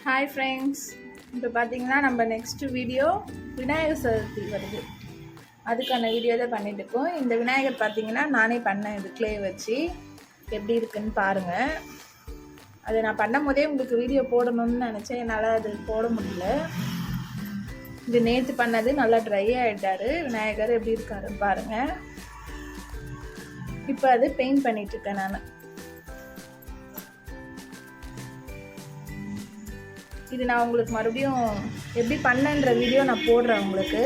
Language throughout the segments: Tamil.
ஹாய் ஃப்ரெண்ட்ஸ், இப்போ பார்த்தீங்கன்னா நம்ம நெக்ஸ்ட் வீடியோ விநாயகர் சதுர்த்தி வருது. அதுக்கான வீடியோ தான் பண்ணிட்டு இருக்கோம். இந்த விநாயகர் பார்த்தீங்கன்னா நானே பண்ணேன். இது கிளே வச்சு எப்படி இருக்குன்னு பாருங்கள். அதை நான் பண்ணும் போதே உங்களுக்கு வீடியோ போடணும்னு நினச்சேன், என்னால் அது போட முடியல. இது நேற்று பண்ணது நல்லா ட்ரை ஆகிட்டார். விநாயகர் எப்படி இருக்காருன்னு பாருங்கள். இப்போ அது பெயிண்ட் பண்ணிகிட்ருக்கேன் நான். இது நான் உங்களுக்கு மறுபடியும் எப்படி பண்ணன்ற வீடியோ நான் போடுறேன் உங்களுக்கு.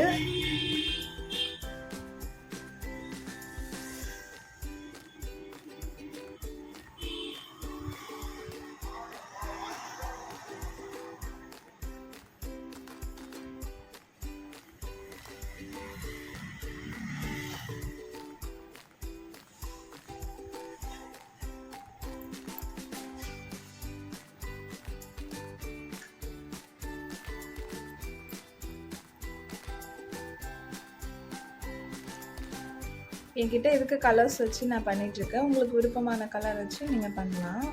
என்கிட்ட இருக்க கலர்ஸ் வச்சு நான் பண்ணிகிட்ருக்கேன். உங்களுக்கு விருப்பமான கலர் வச்சு நீங்கள் பண்ணலாம்.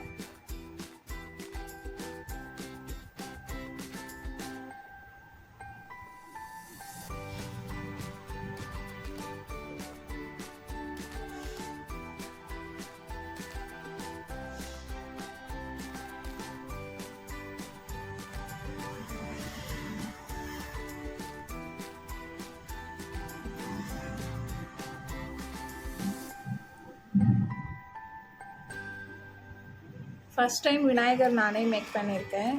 ஃபஸ்ட் டைம் விநாயகர் நானே மேக் பண்ணியிருக்கேன்.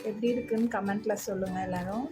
எப்படி இருக்குன்னு கமெண்ட்டில் சொல்லுங்கள் எல்லோரும்.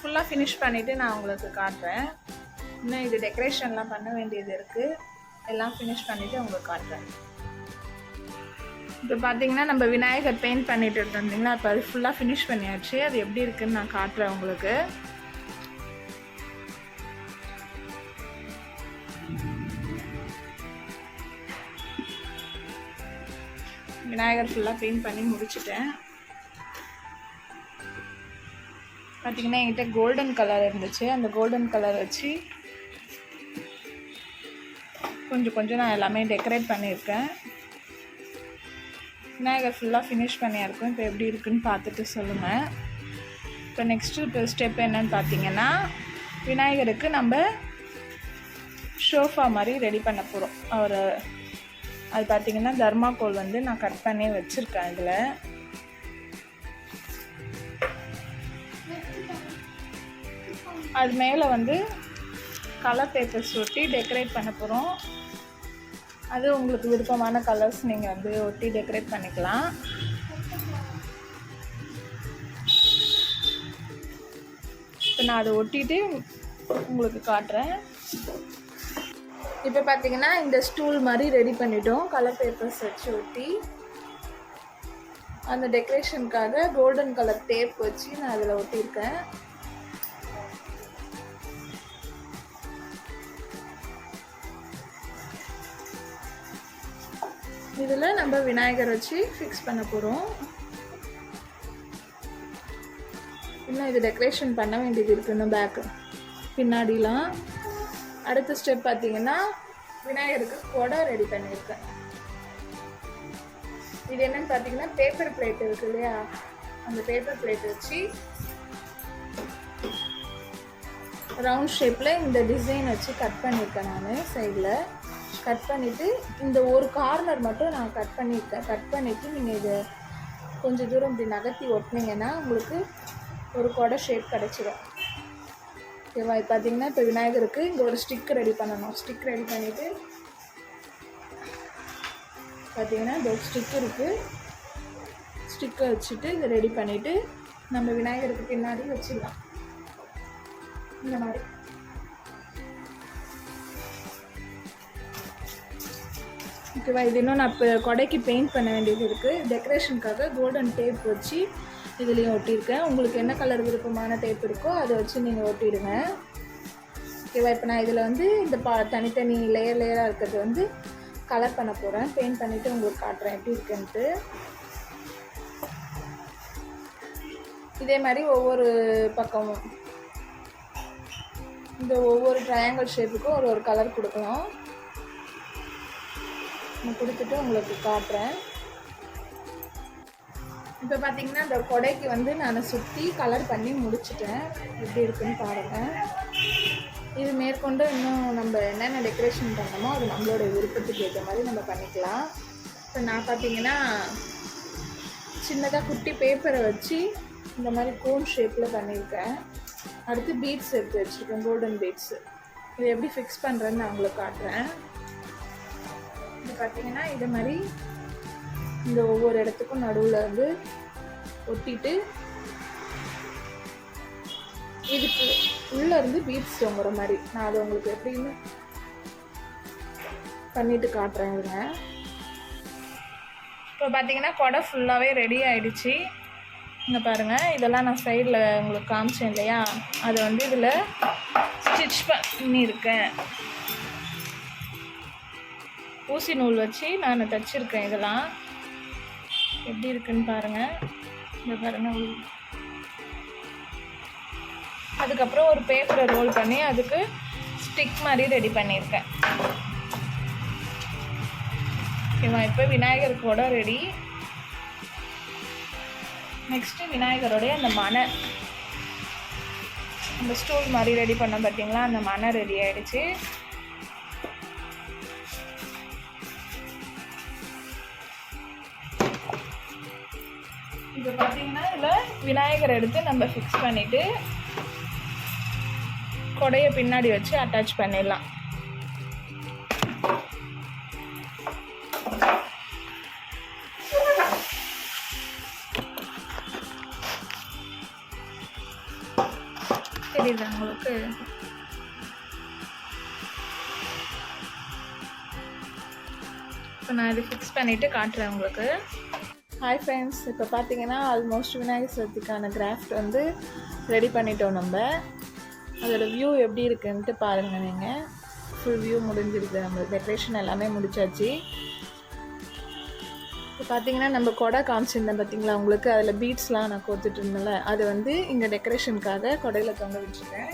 ஃபுல்லாக ஃபினிஷ் பண்ணிவிட்டு நான் உங்களுக்கு காட்டுறேன். இன்னும் இது டெக்கரேஷன்லாம் பண்ண வேண்டியது இருக்குது. எல்லாம் ஃபினிஷ் பண்ணிவிட்டு உங்களுக்கு காட்டுறேன். இப்போ பார்த்தீங்கன்னா நம்ம விநாயகர் பெயிண்ட் பண்ணிட்டு இருந்தோம்னா இப்போ அது ஃபுல்லாக ஃபினிஷ் பண்ணியாச்சு. அது எப்படி இருக்குன்னு நான் காட்டுறேன் உங்களுக்கு. விநாயகர் ஃபுல்லாக பெயிண்ட் பண்ணி முடிச்சிட்டேன். பார்த்திங்கன்னா என்கிட்ட கோல்டன் கலர் இருந்துச்சு. அந்த கோல்டன் கலர் வச்சு கொஞ்சம் நான் எல்லாமே டெக்கரேட் பண்ணியிருக்கேன். விநாயகர் ஃபுல்லாக ஃபினிஷ் பண்ணியிருக்கோம். இப்போ எப்படி இருக்குன்னு பார்த்துட்டு சொல்லுங்கள். இப்போ நெக்ஸ்ட்டு ஸ்டெப் என்னன்னு பார்த்தீங்கன்னா, விநாயகருக்கு நம்ம ஷோஃபா மாதிரி ரெடி பண்ண போகிறோம். அது பார்த்திங்கன்னா தர்மாக்கோல் நான் கட் பண்ணி வச்சுருக்கேன். இதில் அது மேலே கலர் பேப்பர்ஸ் ஒட்டி டெக்கரேட் பண்ண போகிறோம். அது உங்களுக்கு விருப்பமான கலர்ஸ் நீங்கள் ஒட்டி டெக்கரேட் பண்ணிக்கலாம். இப்போ நான் அதை ஒட்டிட்டு உங்களுக்கு காட்டுறேன். இப்போ பார்த்தீங்கன்னா இந்த ஸ்டூல் மாதிரி ரெடி பண்ணிட்டோம். கலர் பேப்பர்ஸ் வச்சு ஒட்டி அந்த டெக்கரேஷனுக்காக கோல்டன் கலர் டேப் வச்சு நான் அதில் ஒட்டியிருக்கேன். இதில் நம்ம விநாயகர் வச்சு ஃபிக்ஸ் பண்ண போகிறோம். இன்னும் இது டெக்கரேஷன் பண்ண வேண்டியது இருக்குன்னு பேக்கு பின்னாடிலாம். அடுத்த ஸ்டெப் பார்த்தீங்கன்னா விநாயகருக்கு கொடை ரெடி பண்ணியிருக்கேன். இது என்னன்னு பார்த்தீங்கன்னா பேப்பர் பிளேட் இருக்கு இல்லையா, அந்த பேப்பர் பிளேட் வச்சு ரவுண்ட் ஷேப்பில் இந்த டிசைன் வச்சு கட் பண்ணியிருக்கேன் நான் சைடில். கட் பண்ணிவிட்டு இந்த ஒரு கார்னர் மட்டும் நான் கட் பண்ணியிருக்கேன். கட் பண்ணிவிட்டு நீங்கள் இதை கொஞ்சம் தூரம் இப்படி நகர்த்தி ஒட்டினீங்கன்னா உங்களுக்கு ஒரு கொடை ஷேப் கிடச்சிடும். ஓகேவா? இப்போ பார்த்தீங்கன்னா இப்போ விநாயகருக்கு இங்கே ஒரு ஸ்டிக் ரெடி பண்ணணும். ஸ்டிக் ரெடி பண்ணிவிட்டு பார்த்தீங்கன்னா இந்த ஸ்டிக் இருக்குது. ஸ்டிக்கை வச்சுட்டு இதை ரெடி பண்ணிவிட்டு நம்ம விநாயகருக்கு பின்னாடி வச்சிடலாம். இந்த மாதிரி ஓகேவா? இது இன்னும் நான் இப்போ கொடைக்கு பெயிண்ட் பண்ண வேண்டியது இருக்குது. டெக்கரேஷனுக்காக கோல்டன் டேப் வச்சு இதுலேயும் ஒட்டியிருக்கேன். உங்களுக்கு என்ன கலர் விருப்பமான டேப் இருக்கோ அதை வச்சு நீங்கள் ஒட்டிடுங்க. ஓகேவா? இப்போ நான் இதில் வந்து இந்த தனித்தனி லேயராக இருக்கிறது வந்து கலர் பண்ண போகிறேன். பெயிண்ட் பண்ணிவிட்டு உங்களுக்கு காட்டுறேன் எப்படி இருக்குன்ட்டு. இதே மாதிரி ஒவ்வொரு பக்கமும் இந்த ஒவ்வொரு ட்ரையாங்கிள் ஷேப்புக்கும் ஒரு கலர் கொடுக்கணும். நான் கொடுத்துட்டு உங்களுக்கு காட்டுறேன். இப்போ பார்த்தீங்கன்னா இந்த கொடைக்கு வந்து நான் சுற்றி கலர் பண்ணி முடிச்சிட்டேன். எப்படி இருக்குன்னு பாருங்கள். இது மேற்கொண்டு இன்னும் நம்ம என்னென்ன டெக்கரேஷன் பண்ணணுமோ அது நம்மளோட விருப்பத்துக்கு ஏற்ற மாதிரி நம்ம பண்ணிக்கலாம். இப்போ நான் பார்த்தீங்கன்னா சின்னதாக குட்டி பேப்பரை வச்சு இந்த மாதிரி கோன் ஷேப்பில் பண்ணியிருக்கேன். அடுத்து பீட்ஸ் எடுத்து வச்சுருக்கேன், கோல்டன் பீட்ஸு. இது எப்படி ஃபிக்ஸ் பண்ணுறேன்னு நான் உங்களுக்கு காட்டுறேன். இது பார்த்தீங்கன்னா இது மாதிரி இந்த ஒவ்வொரு இடத்துக்கும் நடுவில் வந்து ஒட்டிட்டு இதுக்கு உள்ளேருந்து பீட்ஸ் தொங்குற மாதிரி நான் அதை உங்களுக்கு எப்படின்னு பண்ணிட்டு காட்டுறேன். இதுங்க இப்போ பார்த்தீங்கன்னா கொடை ஃபுல்லாகவே ரெடி ஆகிடுச்சு. இங்கே பாருங்கள், இதெல்லாம் நான் சைடில் உங்களுக்கு காமிச்சேன் இல்லையா, அதை வந்து இதில் ஸ்டிச் பண்ணியிருக்கேன். ஊசி நூல் வச்சு நான் தைச்சிருக்கேன். இதெல்லாம் எப்படி இருக்குன்னு பாருங்கள். இங்கே பாருங்கள். அதுக்கப்புறம் ஒரு பேப்பரை ரோல் பண்ணி அதுக்கு ஸ்டிக் மாதிரி ரெடி பண்ணியிருக்கேன். ஓகேவா? இப்போ விநாயகர் கூட ரெடி. நெக்ஸ்ட்டு விநாயகருடைய அந்த மனை, அந்த ஸ்டூல் மாதிரி ரெடி பண்ண பார்த்தீங்களா, அந்த மனை ரெடி ஆகிடுச்சு. இப்போ பார்த்தீங்கன்னா இதில் விநாயகர் எடுத்து நம்ம ஃபிக்ஸ் பண்ணிவிட்டு கொடையை பின்னாடி வச்சு அட்டாச் பண்ணிடலாம். தெரியுதா உங்களுக்கு? இப்போ நான் இது ஃபிக்ஸ் பண்ணிவிட்டு காட்டுறேன் உங்களுக்கு. ஹாய் ஃப்ரெண்ட்ஸ், இப்போ பார்த்தீங்கன்னா ஆல்மோஸ்ட் விநாயகர் சதுர்த்திக்கான கிராஃப்ட் வந்து ரெடி பண்ணிட்டோம். நம்ம அதோட வியூ எப்படி இருக்குன்ட்டு பாருங்கள். நீங்கள் ஃபுல் வியூ முடிஞ்சிருக்கு. நம்ம டெக்கரேஷன் எல்லாமே முடிச்சாச்சு. இப்போ பார்த்தீங்கன்னா நம்ம கொடை காமிச்சிருந்தேன் பார்த்தீங்களா உங்களுக்கு, அதில் பீட்ஸ்லாம் நான் கோத்துட்டு இருந்தேன்ல, அது வந்து இங்கே டெக்கரேஷனுக்காக கொடையில் தொங்க விட்டுருக்கேன்.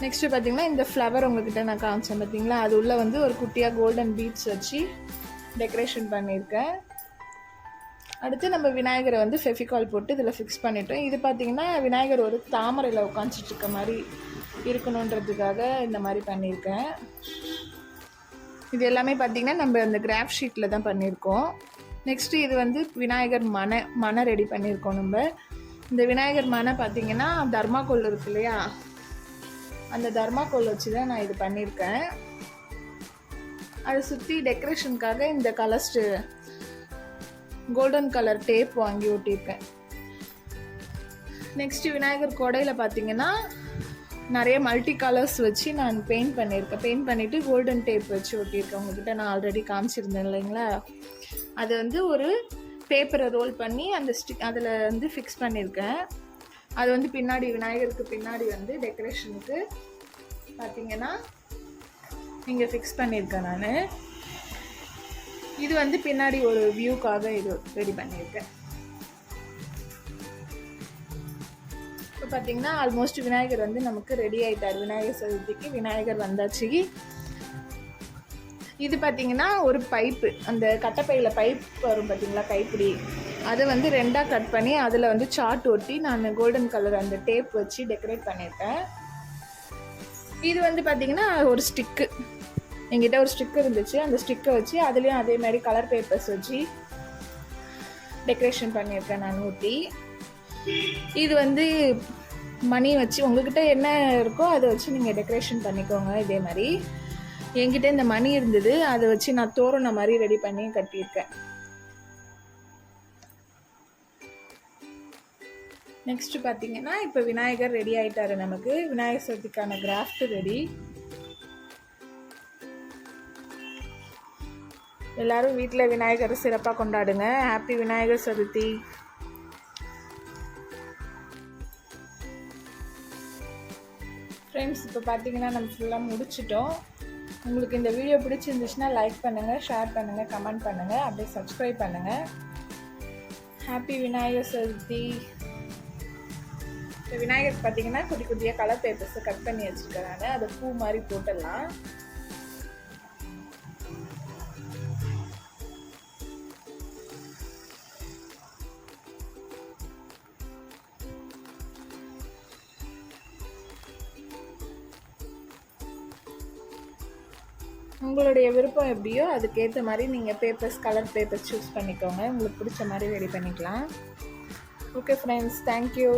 நெக்ஸ்ட்டு பார்த்தீங்கன்னா இந்த ஃப்ளவர் உங்ககிட்ட நான் காமிச்சேன் பார்த்தீங்களா, அது உள்ளே வந்து ஒரு குட்டியாக கோல்டன் பீட்ஸ் வச்சு டெக்கரேஷன் பண்ணியிருக்கேன். அடுத்து நம்ம விநாயகரை வந்து ஃபெவிகால் போட்டு இதில் ஃபிக்ஸ் பண்ணிட்டோம். இது பார்த்திங்கன்னா விநாயகர் ஒரு தாமரையில் உட்காந்துட்டு இருக்க மாதிரி இருக்கணுன்றதுக்காக இந்த மாதிரி பண்ணியிருக்கேன். இது எல்லாமே பார்த்திங்கன்னா நம்ம அந்த கிராஃப்ட் ஷீட்டில் தான் பண்ணியிருக்கோம். நெக்ஸ்ட்டு இது வந்து விநாயகர் மனை ரெடி பண்ணியிருக்கோம். நம்ம இந்த விநாயகர் மனை பார்த்திங்கன்னா தர்மாக்கோல் இருக்கு இல்லையா, அந்த தர்மாக்கோல் வச்சு தான் நான் இது பண்ணியிருக்கேன். அதை சுற்றி டெக்கரேஷனுக்காக இந்த கலர்ஸ்டு கோல்டன் கலர் டேப் வாங்கி ஒட்டியிருக்கேன். நெக்ஸ்ட்டு விநாயகர் கொடையில் பார்த்தீங்கன்னா நிறைய மல்டி கலர்ஸ் வச்சு நான் பெயிண்ட் பண்ணியிருக்கேன். பெயிண்ட் பண்ணிவிட்டு கோல்டன் டேப் வச்சு ஒட்டியிருக்கேன். உங்ககிட்ட நான் ஆல்ரெடி காமிச்சிருந்தேன் இல்லைங்களா, அது வந்து ஒரு பேப்பரை ரோல் பண்ணி அந்த அதில் வந்து ஃபிக்ஸ் பண்ணியிருக்கேன். அது வந்து பின்னாடி விநாயகருக்கு பின்னாடி வந்து டெக்கரேஷனுக்கு பார்த்தீங்கன்னா இங்கே ஃபிக்ஸ் பண்ணியிருக்கேன் நான். இது வந்து பின்னாடி ஒரு வியூக்காக இது ரெடி பண்ணியிருக்கேன். இப்போ பார்த்தீங்கன்னா ஆல்மோஸ்ட் விநாயகர் வந்து நமக்கு ரெடி ஆகிட்டார். விநாயகர் சதுர்த்திக்கு விநாயகர் வந்தாச்சு. இது பார்த்தீங்கன்னா ஒரு பைப்பு, அந்த கட்டைப்பையில் பைப் வரும் பார்த்தீங்களா கைப்பிடி, அதை வந்து ரெண்டாக கட் பண்ணி அதில் வந்து சார்ட் ஒட்டி நான் கோல்டன் கலர் அந்த டேப் வச்சு டெக்கரேட் பண்ணியிருக்கேன். இது வந்து பார்த்திங்கன்னா ஒரு ஸ்டிக்கு, என்கிட்ட ஒரு ஸ்டிக் இருந்துச்சு, அந்த ஸ்டிக்கை வச்சு அதுலேயும் அதே மாதிரி கலர் பேப்பர்ஸ் வச்சு டெக்கரேஷன் பண்ணியிருக்கேன் நான் ஊற்றி. இது வந்து மணி வச்சு உங்கள்கிட்ட என்ன இருக்கோ அதை வச்சு நீங்கள் டெக்கரேஷன் பண்ணிக்கோங்க. இதே மாதிரி என்கிட்ட இந்த மணி இருந்தது, அதை வச்சு நான் தோரண மாதிரி ரெடி பண்ணி கட்டியிருக்கேன். நெக்ஸ்ட் பார்த்தீங்கன்னா இப்போ விநாயகர் ரெடி ஆகிட்டாரு. நமக்கு விநாயகர் சதுர்த்திக்கான கிராஃப்ட் ரெடி. எல்லாரும் வீட்டில் விநாயகரை சிறப்பாக கொண்டாடுங்க. ஹாப்பி விநாயகர் சதுர்த்தி. ஃப்ரெண்ட்ஸ், இப்போ பார்த்தீங்கன்னா நம்ம ஃபுல்லாக முடிச்சிட்டோம். உங்களுக்கு இந்த வீடியோ பிடிச்சிருந்துச்சுன்னா லைக் பண்ணுங்கள், ஷேர் பண்ணுங்கள், கமெண்ட் பண்ணுங்கள், அப்படியே சப்ஸ்கிரைப் பண்ணுங்கள். ஹாப்பி விநாயகர் சதுர்த்தி. இப்போ விநாயகர் பார்த்தீங்கன்னா குட்டி குட்டியாக கலர் பேப்பர்ஸை கட் பண்ணி வச்சுருக்கிறாங்க. அதை பூ மாதிரி போட்டுடலாம். உங்களுடைய விருப்பம் எப்படியோ அதுக்கேற்ற மாதிரி நீங்கள் பேப்பர்ஸ், கலர் பேப்பர்ஸ் சூஸ் பண்ணிக்கோங்க. உங்களுக்கு பிடிச்ச மாதிரி ரெடி பண்ணிக்கலாம். Okay friends, thank you.